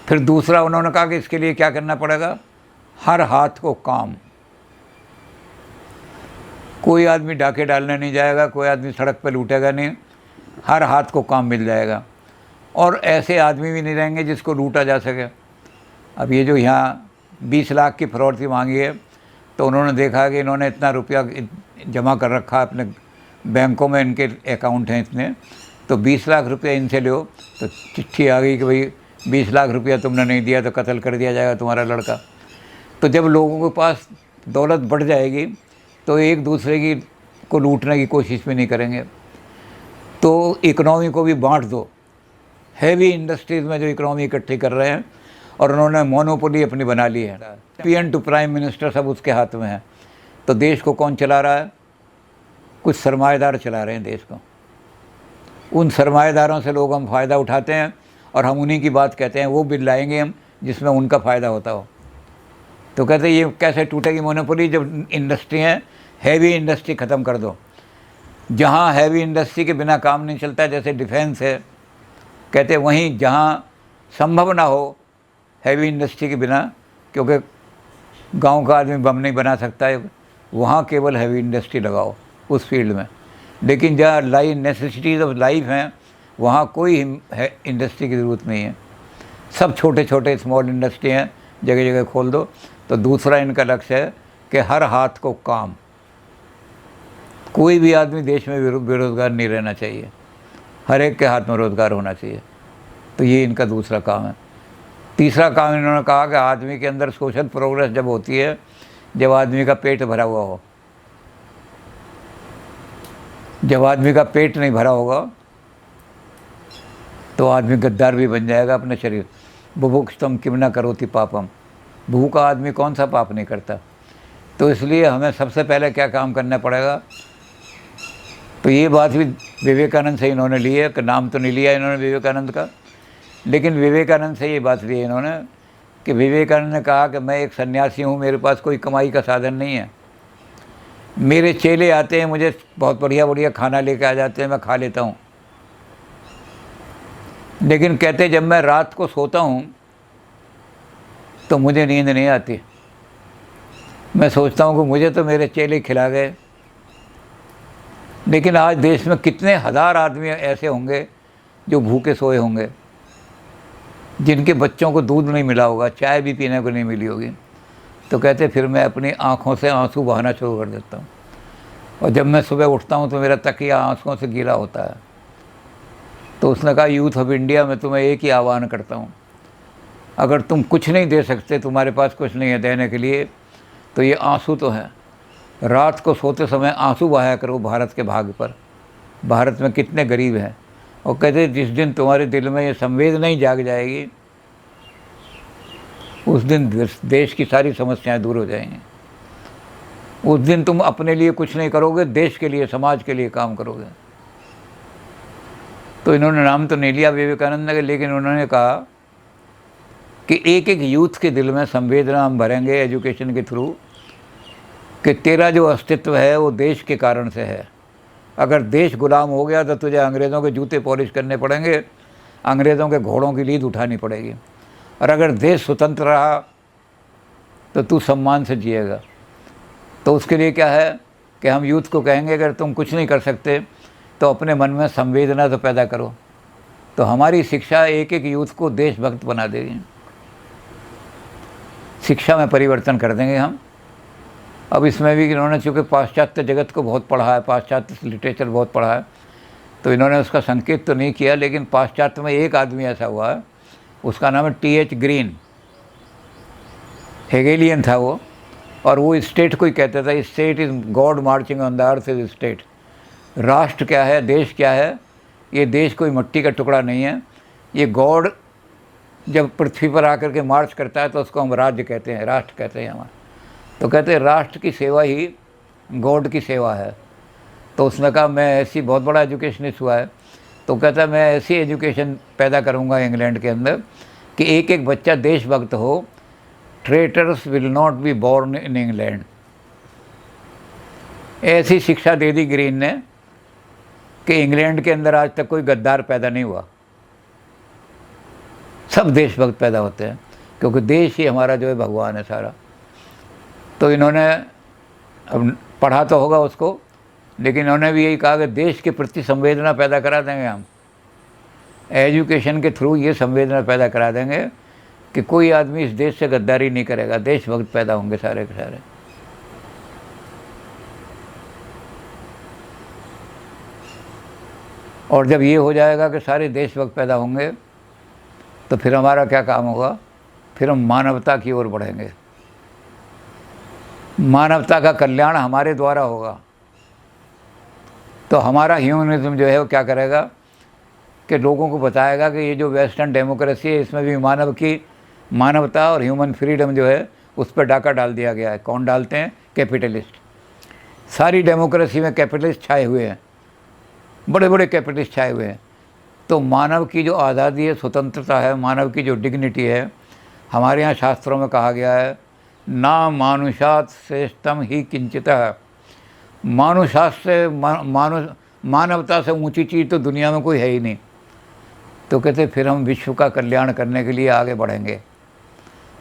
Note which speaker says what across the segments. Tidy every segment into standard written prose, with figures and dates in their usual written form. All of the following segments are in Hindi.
Speaker 1: फिर दूसरा उन्होंने कहा कि इसके लिए क्या करना पड़ेगा, हर हाथ को काम। कोई आदमी डाके डालने नहीं जाएगा, कोई आदमी सड़क पर लूटेगा नहीं, हर हाथ को काम मिल जाएगा। और ऐसे आदमी भी नहीं रहेंगे जिसको लूटा जा सके। अब ये जो यहाँ 20 लाख की फरौती मांगी है, तो उन्होंने देखा कि इन्होंने इतना रुपया जमा कर रखा अपने बैंकों में, इनके अकाउंट हैं इतने, तो 20 लाख रुपया इनसे लो। तो चिट्ठी आ गई कि भाई 20 लाख रुपया तुमने नहीं दिया तो कत्ल कर दिया जाएगा तुम्हारा लड़का। तो जब लोगों के पास दौलत बढ़ जाएगी तो एक दूसरे की को लूटने की कोशिश भी नहीं करेंगे। तो इकनॉमी को भी बांट दो। हैवी इंडस्ट्रीज़ में जो इकनॉमी इकट्ठी कर रहे हैं, और उन्होंने मोनोपोली अपनी बना ली है। पीएम टू प्राइम मिनिस्टर सब उसके हाथ में है। तो देश को कौन चला रहा है? कुछ सरमाएदार चला रहे हैं देश को। उन सरमाएदारों से लोग हम फ़ायदा उठाते हैं और हम उन्हीं की बात कहते हैं। वो बिल लाएंगे हम जिसमें उनका फ़ायदा होता हो। तो कहते हैं ये कैसे टूटेगी मोनोपोली, जब इंडस्ट्री हैं, हैवी इंडस्ट्री ख़त्म कर दो। जहाँ हैवी इंडस्ट्री के बिना काम नहीं चलता, जैसे डिफेंस है, कहते वहीं जहाँ संभव ना हो हैवी इंडस्ट्री के बिना, क्योंकि गांव का आदमी बम नहीं बना सकता है, वहाँ केवल हैवी इंडस्ट्री लगाओ उस फील्ड में। लेकिन जहाँ नेसेसिटीज़ ऑफ लाइफ हैं, वहाँ कोई इंडस्ट्री की ज़रूरत नहीं है। सब छोटे छोटे स्मॉल इंडस्ट्री हैं, जगह जगह खोल दो। तो दूसरा इनका लक्ष्य है कि हर हाथ को काम। कोई भी आदमी देश में बेरोज़गार नहीं रहना चाहिए, हर एक के हाथ में रोज़गार होना चाहिए। तो ये इनका दूसरा काम है। तीसरा काम इन्होंने कहा कि आदमी के अंदर सोशल प्रोग्रेस जब होती है जब आदमी का पेट भरा हुआ हो। जब आदमी का पेट नहीं भरा होगा तो आदमी गद्दार भी बन जाएगा अपने शरीर। बुभुक्षतम किम न करोति पापम। भूखा आदमी कौन सा पाप नहीं करता। तो इसलिए हमें सबसे पहले क्या काम करना पड़ेगा, तो ये बात भी विवेकानंद से इन्होंने ली है। कि नाम तो नहीं लिया इन्होंने विवेकानंद का, लेकिन विवेकानंद से ये बात ली है इन्होंने कि विवेकानंद ने कहा कि मैं एक सन्यासी हूँ, मेरे पास कोई कमाई का साधन नहीं है। मेरे चेले आते हैं, मुझे बहुत बढ़िया बढ़िया खाना लेके आ जाते हैं, मैं खा लेता हूँ। लेकिन कहते जब मैं रात को सोता हूँ तो मुझे नींद नहीं आती। मैं सोचता हूँ कि मुझे तो मेरे चेले खिला गए। लेकिन आज देश में कितने हज़ार आदमी ऐसे होंगे जो भूखे सोए होंगे, जिनके बच्चों को दूध नहीं मिला होगा, चाय भी पीने को नहीं मिली होगी। तो कहते फिर मैं अपनी आँखों से आंसू बहाना शुरू कर देता हूँ, और जब मैं सुबह उठता हूँ तो मेरा तकिया आंसुओं से गीला होता है। तो उसने कहा यूथ ऑफ इंडिया में तुम्हें एक ही आह्वान करता हूँ, अगर तुम कुछ नहीं दे सकते, तुम्हारे पास कुछ नहीं है देने के लिए, तो ये आंसू तो है। रात को सोते समय आंसू बहाया करो भारत के भाग्य पर। भारत में कितने गरीब हैं। और कहते जिस दिन तुम्हारे दिल में ये संवेद नहीं जाग जाएगी, उस दिन देश की सारी समस्याएं दूर हो जाएंगी। उस दिन तुम अपने लिए कुछ नहीं करोगे, देश के लिए, समाज के लिए काम करोगे। तो इन्होंने नाम तो नहीं लिया विवेकानंद ने, लेकिन उन्होंने कहा कि एक एक यूथ के दिल में संवेदना हम भरेंगे एजुकेशन के थ्रू, कि तेरा जो अस्तित्व है वो देश के कारण से है। अगर देश गुलाम हो गया तो तुझे अंग्रेज़ों के जूते पॉलिश करने पड़ेंगे, अंग्रेज़ों के घोड़ों की लीद उठानी पड़ेगी। और अगर देश स्वतंत्र रहा तो तू सम्मान से जिएगा। तो उसके लिए क्या है कि हम यूथ को कहेंगे अगर तुम कुछ नहीं कर सकते तो अपने मन में संवेदना तो पैदा करो। तो हमारी शिक्षा एक एक यूथ को देशभक्त बना देगी। शिक्षा में परिवर्तन कर देंगे हम। अब इसमें भी इन्होंने चूँकि पाश्चात्य जगत को बहुत पढ़ा है, पाश्चात्य लिटरेचर बहुत पढ़ा है, तो इन्होंने उसका संकेत तो नहीं किया। लेकिन पाश्चात्य में एक आदमी ऐसा हुआ है, उसका नाम है T.H. ग्रीन। हेगेलियन था वो, और वो स्टेट को ही कहता था, state is God marching on the earth is state. राष्ट्र क्या है, देश क्या है, ये देश कोई मिट्टी का टुकड़ा नहीं है। ये गॉड जब पृथ्वी पर आकर के मार्च करता है तो उसको हम राज्य कहते हैं, राष्ट्र कहते हैं हमारा। तो कहते हैं राष्ट्र की सेवा ही गॉड की सेवा है। तो उसने कहा मैं ऐसी, बहुत बड़ा एजुकेशनिस्ट हुआ है, तो कहता है मैं ऐसी एजुकेशन पैदा करूंगा इंग्लैंड के अंदर कि एक एक बच्चा देशभक्त हो। Traitors will not be born in England. ऐसी शिक्षा दे दी ग्रीन ने कि इंग्लैंड के अंदर आज तक कोई गद्दार पैदा नहीं हुआ। सब देशभक्त पैदा होते हैं, क्योंकि देश ही हमारा जो है भगवान है सारा। तो इन्होंने अब पढ़ा तो होगा उसको, लेकिन इन्होंने भी यही कहा कि देश के प्रति संवेदना पैदा करा देंगे हम, एजुकेशन के थ्रू ये संवेदना पैदा करा देंगे कि कोई आदमी इस देश से गद्दारी नहीं करेगा, देशभक्त पैदा होंगे सारे के सारे। और जब ये हो जाएगा कि सारे देशभक्त पैदा होंगे तो फिर हमारा क्या काम होगा, फिर हम मानवता की ओर बढ़ेंगे। मानवता का कल्याण हमारे द्वारा होगा। तो हमारा ह्यूमनिज्म जो है वो क्या करेगा कि लोगों को बताएगा कि ये जो वेस्टर्न डेमोक्रेसी है इसमें भी मानवता और ह्यूमन फ्रीडम जो है उस पर डाका डाल दिया गया है। कौन डालते हैं? कैपिटलिस्ट। सारी डेमोक्रेसी में कैपिटलिस्ट छाए हुए हैं, बड़े बड़े कैपिटलिस्ट छाए हुए हैं। तो मानव की जो आज़ादी है, स्वतंत्रता है, मानव की जो डिग्निटी है, हमारे यहाँ शास्त्रों में कहा गया है ना मानुषात् श्रेष्ठतम ही किंचितः। मानुषात् से मानवता से ऊंची चीज़ तो दुनिया में कोई है ही नहीं। तो कहते फिर हम विश्व का कल्याण करने के लिए आगे बढ़ेंगे।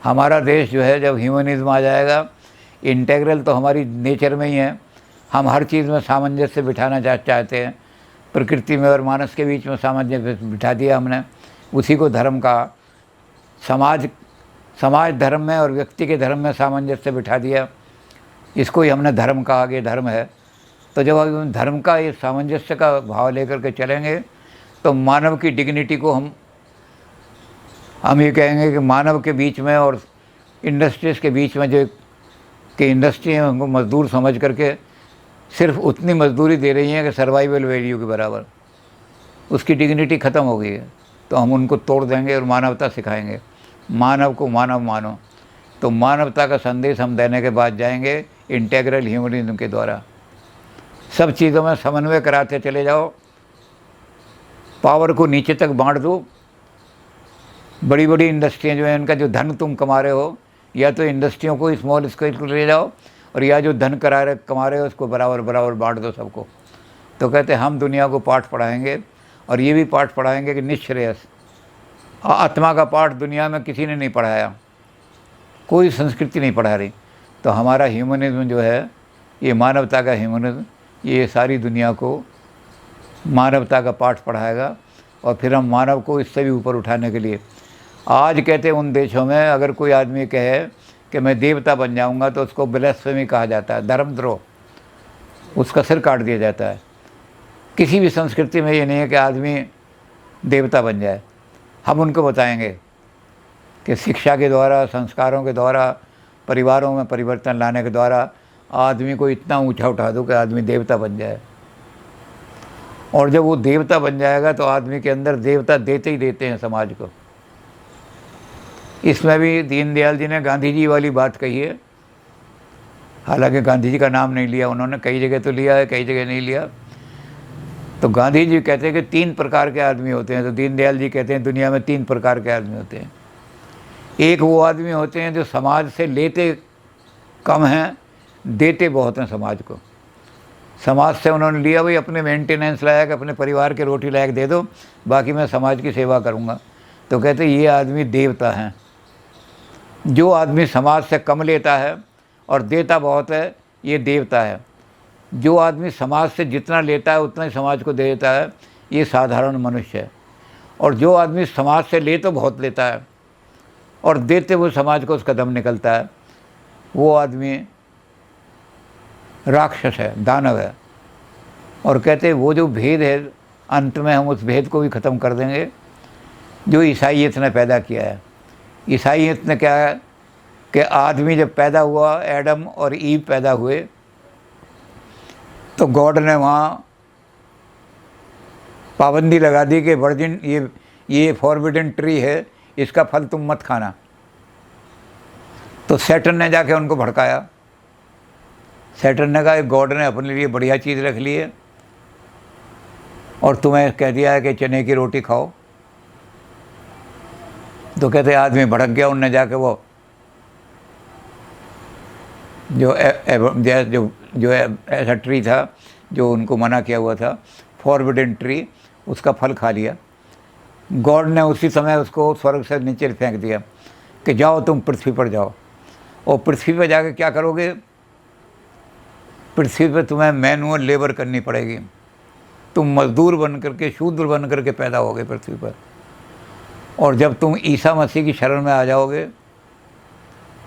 Speaker 1: हमारा देश जो है जब ह्यूमनिज्म आ जाएगा, इंटेग्रल तो हमारी नेचर में ही है, हम हर चीज़ में सामंजस्य बिठाना चाहते हैं। प्रकृति में और मानस के बीच में सामंजस्य बिठा दिया हमने, उसी को धर्म का। समाज धर्म में और व्यक्ति के धर्म में सामंजस्य बिठा दिया, इसको ही हमने धर्म कहा कि धर्म है। तो जब हम धर्म का ये सामंजस्य का भाव लेकर के चलेंगे तो मानव की डिग्निटी को हम ये कहेंगे कि मानव के बीच में और इंडस्ट्रीज़ के बीच में जो कि इंडस्ट्री है उनको मजदूर समझ करके सिर्फ उतनी मजदूरी दे रही हैं कि सर्वाइवल वैल्यू के बराबर, उसकी डिग्निटी ख़त्म हो गई है। तो हम उनको तोड़ देंगे और मानवता सिखाएंगे, मानव को मानव मानो। तो मानवता का संदेश हम देने के बाद जाएंगे इंटेग्रल ह्यूमनिज्म के द्वारा। सब चीज़ों में समन्वय कराते चले जाओ, पावर को नीचे तक बांट दो। बड़ी बड़ी इंडस्ट्रियाँ जो हैं इनका जो धन तुम कमा रहे हो, या तो इंडस्ट्रियों को स्मॉल स्केल को ले जाओ, और या जो धन कमा रहे हो उसको बराबर बराबर बांट दो सबको। तो कहते हैं हम दुनिया को पाठ पढ़ाएंगे, और ये भी पाठ पढ़ाएंगे कि निश्रेयस आत्मा का पाठ दुनिया में किसी ने नहीं पढ़ाया, कोई संस्कृति नहीं पढ़ा रही। तो हमारा ह्यूमनिज्म जो है, ये मानवता का ह्यूमनिज्म, ये सारी दुनिया को मानवता का पाठ पढ़ाएगा। और फिर हम मानव को इससे भी ऊपर उठाने के लिए, आज कहते हैं उन देशों में अगर कोई आदमी कहे कि मैं देवता बन जाऊंगा तो उसको ब्लेस्फेमी कहा जाता है, धर्मद्रोह, उसका सिर काट दिया जाता है। किसी भी संस्कृति में ये नहीं है कि आदमी देवता बन जाए। हम उनको बताएंगे कि शिक्षा के द्वारा, संस्कारों के द्वारा, परिवारों में परिवर्तन लाने के द्वारा आदमी को इतना ऊंचा उठा दो कि आदमी देवता बन जाए। और जब वो देवता बन जाएगा तो आदमी के अंदर देवता देते ही देते हैं समाज को। इसमें भी दीनदयाल जी ने गांधी जी वाली बात कही है, हालांकि गांधी जी का नाम नहीं लिया उन्होंने, कई जगह तो लिया है, कई जगह नहीं लिया। तो गांधी जी कहते हैं कि 3 प्रकार के आदमी होते हैं, तो दीनदयाल जी कहते हैं दुनिया में 3 प्रकार के आदमी होते हैं। एक वो आदमी होते हैं जो समाज से लेते कम हैं, देते बहुत हैं समाज को। समाज से उन्होंने लिया, भाई अपने मेंटेनेंस लायक, अपने परिवार के रोटी लायक दे दो, बाकी मैं समाज की सेवा करूँगा। तो कहते ये आदमी देवता हैं। जो आदमी समाज से कम लेता है और देता बहुत है, ये देवता है। जो आदमी समाज से जितना लेता है उतना ही समाज को दे देता है, ये साधारण मनुष्य है। और जो आदमी समाज से ले तो बहुत लेता है और देते हुए समाज को उसका दम निकलता है, वो आदमी राक्षस है, दानव है। और कहते हैं वो जो भेद है, अंत में हम उस भेद को भी ख़त्म कर देंगे जो ईसाइयत ने पैदा किया है। ईसाइयत ने क्या है कि आदमी जब पैदा हुआ, एडम और ईव पैदा हुए, तो गॉड ने वहाँ पाबंदी लगा दी कि वर्जिन ये फॉरबिडन ट्री है, इसका फल तुम मत खाना। तो सैटर्न ने जाके उनको भड़काया। सैटर्न ने कहा गॉड ने अपने लिए बढ़िया चीज़ रख ली है और तुम्हें कह दिया है कि चने की रोटी खाओ। तो कहते आदमी भड़क गया, उनने जाके वो जो ऐसा ट्री था जो उनको मना किया हुआ था, फॉरबिडन ट्री, उसका फल खा लिया। गॉड ने उसी समय उसको स्वर्ग से नीचे फेंक दिया कि जाओ तुम पृथ्वी पर जाओ। और पृथ्वी पर जाके क्या करोगे? पृथ्वी पर तुम्हें मैनुअल लेबर करनी पड़ेगी। तुम मजदूर बन करके, शूद्र बन करके पैदा होगे पृथ्वी पर। और जब तुम ईसा मसीह की शरण में आ जाओगे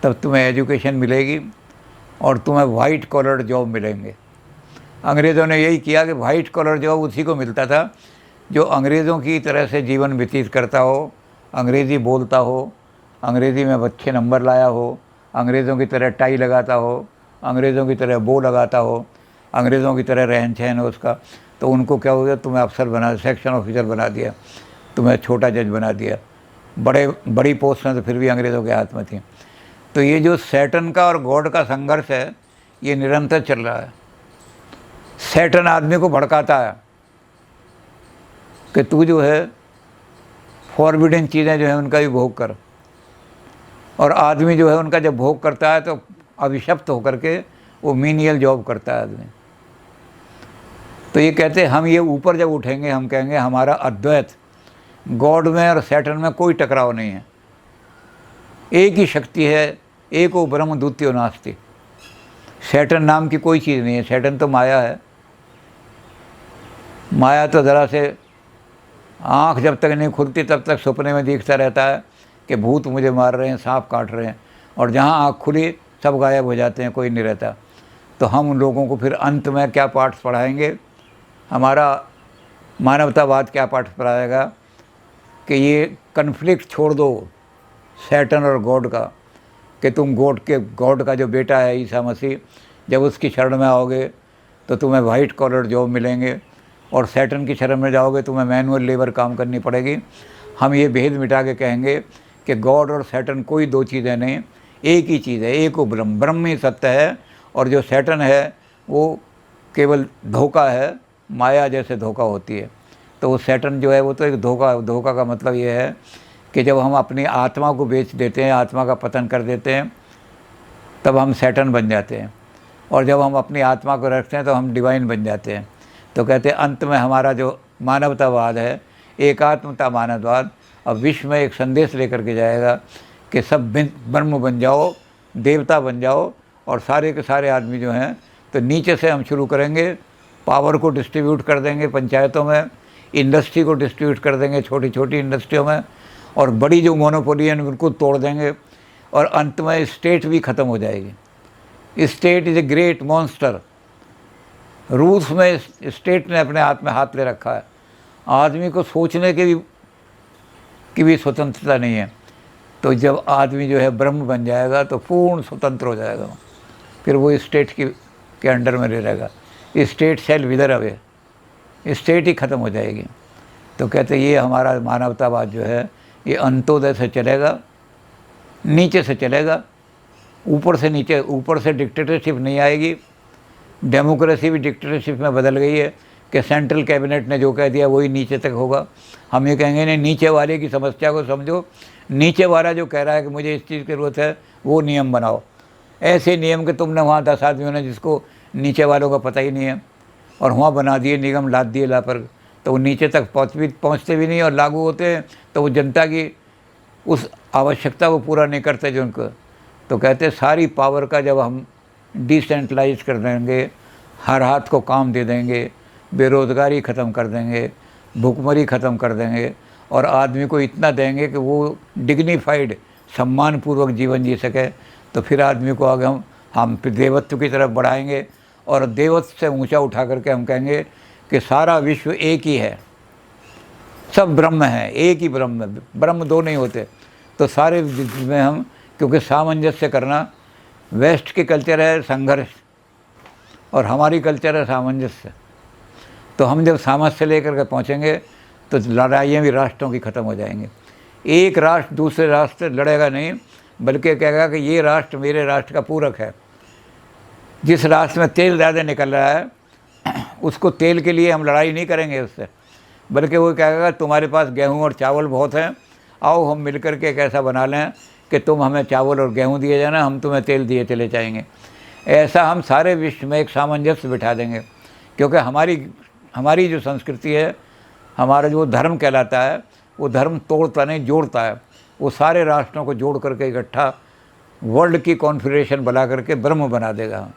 Speaker 1: तब तुम्हें एजुकेशन मिलेगी और तुम्हें वाइट कॉलर जॉब मिलेंगे। अंग्रेज़ों ने यही किया कि वाइट कॉलर जॉब उसी को मिलता था जो अंग्रेज़ों की तरह से जीवन व्यतीत करता हो, अंग्रेज़ी बोलता हो, अंग्रेज़ी में अच्छे नंबर लाया हो, अंग्रेज़ों की तरह टाई लगाता हो, अंग्रेज़ों की तरह बो लगाता हो, अंग्रेज़ों की तरह रहन सहन हो उसका। तो उनको क्या हो गया? तुम्हें अफसर बना, सेक्शन ऑफिसर बना दिया, तुम्हें छोटा जज बना दिया। बड़ी पोस्ट में तो फिर भी अंग्रेज़ों के हाथ में थी। तो ये जो सैटन का और गॉड का संघर्ष है ये निरंतर चल रहा है। सैटन आदमी को भड़काता है कि तू जो है फॉरबिडन चीज़ें जो है उनका भी भोग कर, और आदमी जो है उनका जब भोग करता है तो अभिशप्त होकर के वो मीनियल जॉब करता है आदमी। तो ये कहते हैं हम ये ऊपर जब उठेंगे हम कहेंगे हमारा अद्वैत, गॉड में और सैटन में कोई टकराव नहीं है, एक ही शक्ति है, एको ब्रह्म द्वितीयो नास्ति। सैटन नाम की कोई चीज़ नहीं है, सैटन तो माया है। माया तो ज़रा से आँख जब तक नहीं खुलती तब तक सपने में दिखता रहता है कि भूत मुझे मार रहे हैं, सांप काट रहे हैं, और जहाँ आँख खुली सब गायब हो जाते हैं, कोई नहीं रहता। तो हम उन लोगों को फिर अंत में क्या पाठ पढ़ाएंगे? हमारा मानवतावाद क्या पाठ पढ़ाएगा कि ये कन्फ्लिक्ट छोड़ दो सैटन और गॉड का, कि तुम गॉड का जो बेटा है ईसा मसीह, जब उसकी शरण में आओगे तो तुम्हें वाइट कॉलर जॉब मिलेंगे, और सैटन की शरण में जाओगे तुम्हें मैनुअल लेबर काम करनी पड़ेगी। हम ये भेद मिटा के कहेंगे कि गॉड और सैटन कोई दो चीज़ें नहीं, एक ही चीज़ है, एक वो ब्रह्म ही सत्य है, और जो सैटन है वो केवल धोखा है, माया जैसे धोखा होती है। तो वो सैटन जो है वो तो एक धोखा का मतलब ये है कि जब हम अपनी आत्मा को बेच देते हैं, आत्मा का पतन कर देते हैं, तब हम सैटन बन जाते हैं, और जब हम अपनी आत्मा को रखते हैं तो हम डिवाइन बन जाते हैं। तो कहते हैं अंत में हमारा जो मानवतावाद है, एकात्मता मानववाद, अब विश्व में एक संदेश लेकर के जाएगा कि सब ब्रह्म बन जाओ, देवता बन जाओ, और सारे के सारे आदमी जो हैं, तो नीचे से हम शुरू करेंगे, पावर को डिस्ट्रीब्यूट कर देंगे पंचायतों में, इंडस्ट्री को डिस्ट्रीब्यूट कर देंगे छोटी छोटी इंडस्ट्रियों में, और बड़ी जो मोनोपोली है उनको तोड़ देंगे, और अंत में स्टेट भी ख़त्म हो जाएगी। State is a great monster. रूस में स्टेट ने अपने हाथ में हाथ ले रखा है, आदमी को सोचने की भी स्वतंत्रता नहीं है। तो जब आदमी जो है ब्रह्म बन जाएगा तो पूर्ण स्वतंत्र हो जाएगा, फिर वो स्टेट के अंडर में रहेगा। State shall wither away, state ही ख़त्म हो जाएगी। तो कहते ये हमारा मानवतावाद जो है ये अंत्योदय से चलेगा, नीचे से चलेगा, ऊपर से नीचे, ऊपर से डिक्टेटरशिप नहीं आएगी। डेमोक्रेसी भी डिक्टेटरशिप में बदल गई है कि सेंट्रल कैबिनेट ने जो कह दिया वही नीचे तक होगा। हम ये कहेंगे नहीं, नीचे वाले की समस्या को समझो, नीचे वाला जो कह रहा है कि मुझे इस चीज़ की ज़रूरत है वो नियम बनाओ। ऐसे नियम कि तुमने वहाँ 10 आदमियों ने जिसको नीचे वालों का पता ही नहीं है और वहाँ बना दिए निगम, लाद दिए ला पर, तो वो नीचे तक पहुँचते भी नहीं, और लागू होते हैं तो वो जनता की उस आवश्यकता को पूरा नहीं करते जो उनको। तो कहते सारी पावर का जब हम डिसेंट्रलाइज कर देंगे, हर हाथ को काम दे देंगे, बेरोज़गारी ख़त्म कर देंगे, भूखमरी ख़त्म कर देंगे, और आदमी को इतना देंगे कि वो डिग्निफाइड सम्मानपूर्वक जीवन जी सके, तो फिर आदमी को आगे हम फिर देवत्व की तरफ बढ़ाएंगे, और देवत्व से ऊंचा उठा करके हम कहेंगे कि सारा विश्व एक ही है, सब ब्रह्म है, एक ही ब्रह्म, ब्रह्म दो नहीं होते। तो सारे विश्व में हम, क्योंकि सामंजस्य करना, वेस्ट की कल्चर है संघर्ष और हमारी कल्चर है सामंजस्य। तो हम जब सामंजस्य लेकर के पहुँचेंगे तो लड़ाइयाँ भी राष्ट्रों की ख़त्म हो जाएंगी। एक राष्ट्र दूसरे राष्ट्र से लड़ेगा नहीं, बल्कि कहेगा कि ये राष्ट्र मेरे राष्ट्र का पूरक है। जिस राष्ट्र में तेल ज़्यादा निकल रहा है उसको तेल के लिए हम लड़ाई नहीं करेंगे उससे, बल्कि वो कहेगा तुम्हारे पास गेहूँ और चावल बहुत हैं, आओ हम मिलकर के एक ऐसा बना लें कि तुम हमें चावल और गेहूँ दिए जाना, हम तुम्हें तेल दिए चले जाएंगे। ऐसा हम सारे विश्व में एक सामंजस्य बिठा देंगे, क्योंकि हमारी जो संस्कृति है, हमारा जो धर्म कहलाता है, वो धर्म तोड़ता नहीं, जोड़ता है। वो सारे राष्ट्रों को जोड़ करके इकट्ठा वर्ल्ड की कॉन्फिगरेशन बना करके ब्रह्म बना देगा।